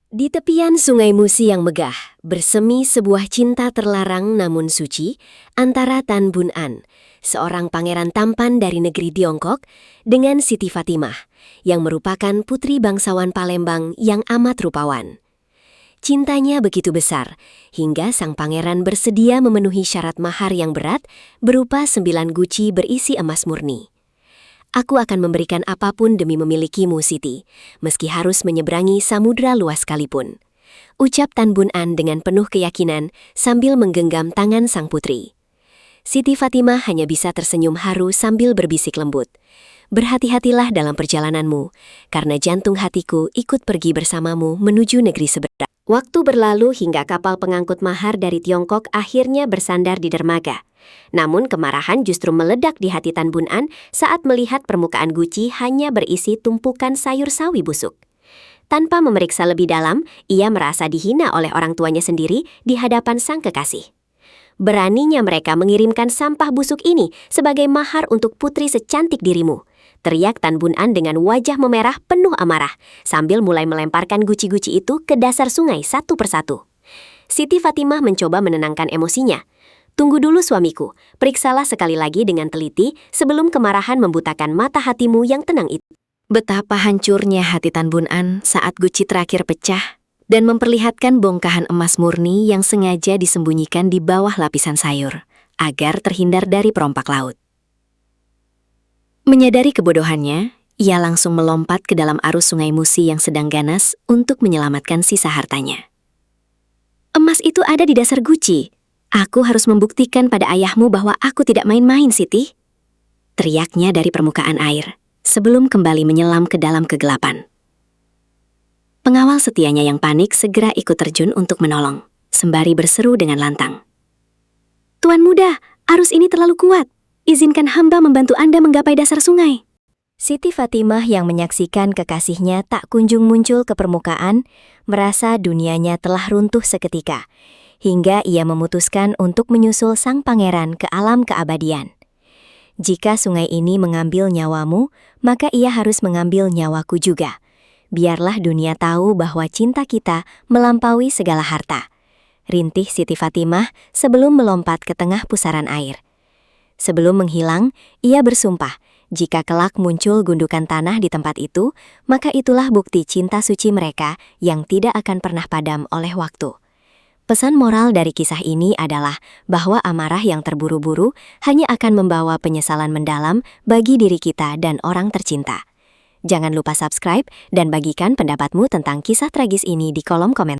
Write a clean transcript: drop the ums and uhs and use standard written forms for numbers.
Di tepian Sungai Musi yang megah, bersemi sebuah cinta terlarang namun suci antara Tan Bun An, seorang pangeran tampan dari negeri Tiongkok, dengan Siti Fatimah, yang merupakan putri bangsawan Palembang yang amat rupawan. Cintanya begitu besar, hingga sang pangeran bersedia memenuhi syarat mahar yang berat berupa 9 guci berisi emas murni. Aku akan memberikan apapun demi memilikimu, Siti, meski harus menyeberangi samudra luas sekalipun. Ucap Tan Bun An dengan penuh keyakinan sambil menggenggam tangan sang putri. Siti Fatimah hanya bisa tersenyum haru sambil berbisik lembut. Berhati-hatilah dalam perjalananmu, karena jantung hatiku ikut pergi bersamamu menuju negeri seberang. Waktu berlalu hingga kapal pengangkut mahar dari Tiongkok akhirnya bersandar di dermaga. Namun kemarahan justru meledak di hati Tan Bun An saat melihat permukaan guci hanya berisi tumpukan sayur sawi busuk. Tanpa memeriksa lebih dalam, ia merasa dihina oleh orang tuanya sendiri di hadapan sang kekasih. Beraninya mereka mengirimkan sampah busuk ini sebagai mahar untuk putri secantik dirimu, teriak Tan Bun An dengan wajah memerah penuh amarah, sambil mulai melemparkan guci-guci itu ke dasar sungai satu persatu. Siti Fatimah mencoba menenangkan emosinya. Tunggu dulu suamiku, periksalah sekali lagi dengan teliti sebelum kemarahan membutakan mata hatimu yang tenang itu. Betapa hancurnya hati Tan Bun An saat guci terakhir pecah dan memperlihatkan bongkahan emas murni yang sengaja disembunyikan di bawah lapisan sayur, agar terhindar dari perompak laut. Menyadari kebodohannya, ia langsung melompat ke dalam arus Sungai Musi yang sedang ganas untuk menyelamatkan sisa hartanya. Emas itu ada di dasar guci. Aku harus membuktikan pada ayahmu bahwa aku tidak main-main, Siti. Teriaknya dari permukaan air, sebelum kembali menyelam ke dalam kegelapan. Pengawal setianya yang panik segera ikut terjun untuk menolong, sembari berseru dengan lantang. Tuan muda, arus ini terlalu kuat. Izinkan hamba membantu Anda menggapai dasar sungai. Siti Fatimah yang menyaksikan kekasihnya tak kunjung muncul ke permukaan, merasa dunianya telah runtuh seketika, hingga ia memutuskan untuk menyusul sang pangeran ke alam keabadian. Jika sungai ini mengambil nyawamu, maka ia harus mengambil nyawaku juga. Biarlah dunia tahu bahwa cinta kita melampaui segala harta. Rintih Siti Fatimah sebelum melompat ke tengah pusaran air. Sebelum menghilang, ia bersumpah, jika kelak muncul gundukan tanah di tempat itu, maka itulah bukti cinta suci mereka yang tidak akan pernah padam oleh waktu. Pesan moral dari kisah ini adalah bahwa amarah yang terburu-buru hanya akan membawa penyesalan mendalam bagi diri kita dan orang tercinta. Jangan lupa subscribe dan bagikan pendapatmu tentang kisah tragis ini di kolom komentar.